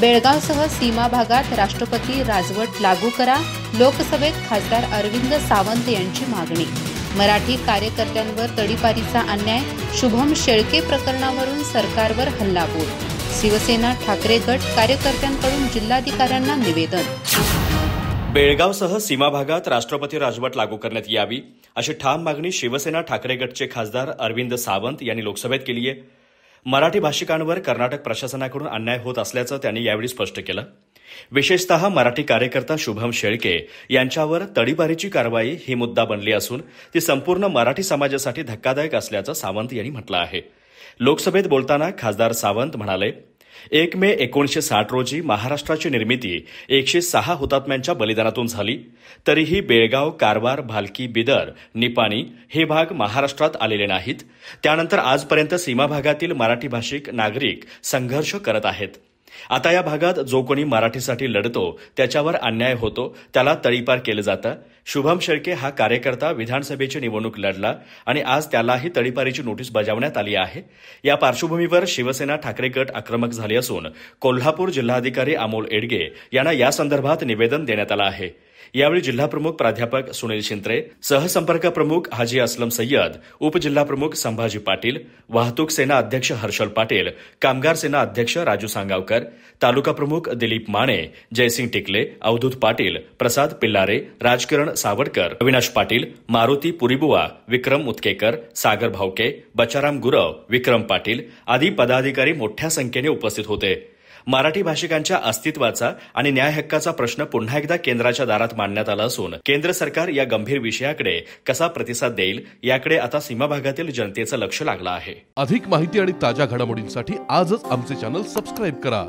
बेळगावसह सीमा भागात राष्ट्रपती राजवट लागू करा. लोकसभेत खासदार अरविंद सावंत यांची मागणी. मराठी कार्यकर्त्यांवर तडीपारीचा अन्याय. शुभम शेळके प्रकरणावरून सरकारवर हल्लाबोल. शिवसेना ठाकरे गट कार्यकर्त्यांकडून जिल्हाधिकाऱ्यांना निवेदन. बेळगावसह सीमा भागात राष्ट्रपती राजवट लागू करण्यात यावी अशी ठाम मागणी शिवसेना ठाकरे गटचे खासदार अरविंद सावंत यांनी लोकसभेत केली आहे. मराठी भाषिकांवर कर्नाटक प्रशासनाकडून अन्याय होत असल्याचं त्यांनी यावेळी स्पष्ट केलं. विशेषतः मराठी कार्यकर्ता शुभम शेळके यांच्यावर तडीपारीची कारवाई ही मुद्दा बनली असून ती संपूर्ण मराठी समाजासाठी धक्कादायक असल्याचं सावंत यांनी म्हटलं आहे. लोकसभेत बोलताना खासदार सावंत म्हणाले, 1 मे 1960 रोजी महाराष्ट्राची निर्मिती 106 हुतात्म्यांच्या बलिदानातून झाली. तरीही बेळगाव, कारवार, भालकी, बिदर, निपाणी हे भाग महाराष्ट्रात आलेले नाहीत. त्यानंतर आजपर्यंत सीमा भागातील मराठी भाषिक नागरिक संघर्ष करत आहेत. आता या भागात जो कोणी मराठीसाठी लढतो त्याच्यावर अन्याय होतो, त्याला तडीपार केलं जातं. शुभम शेळके हा कार्यकर्ता विधानसभेची निवडणूक लढला आणि आज त्यालाही तडीपारीची नोटीस बजावण्यात आली आहे. या पार्श्वभूमीवर शिवसेना ठाकरे गट आक्रमक झाले असून कोल्हापूर जिल्हाधिकारी अमोल एडगे यांना यासंदर्भात निवेदन देण्यात आलं आहे. यावेळी जिल्हाप्रमुख प्राध्यापक सुनील शिंत्रे, सहसंपर्क प्रमुख हाजी असलम सय्यद, उपजिल्हाप्रमुख संभाजी पाटील, वाहतूक सेना अध्यक्ष हर्षल पाटील, कामगार सेना अध्यक्ष राजू सांगावकर, तालुका प्रमुख दिलीप माने, जयसिंग टिकले, अवधूत पाटील, प्रसाद पिल्लारे, राजकिरण सावडकर, अविनाश पाटील, मारुती पुरीबुवा, विक्रम मुतकेकर, सागर भावके, बचाराम गुरव, विक्रम पाटील आदी पदाधिकारी मोठ्या संख्येने उपस्थित होते. मराठी भाषिकांच्या अस्तित्वाचा आणि न्याय हक्काचा प्रश्न पुन्हा एकदा केंद्राच्या दारात मांडण्यात आला असून केंद्र सरकार या गंभीर विषयाकडे कसा प्रतिसाद देईल याकडे आता सीमा भागातील जनतेचं लक्ष लागलं आहे. अधिक माहिती आणि ताज्या घडामोडींसाठी आजच आमचे चॅनल सबस्क्राईब करा.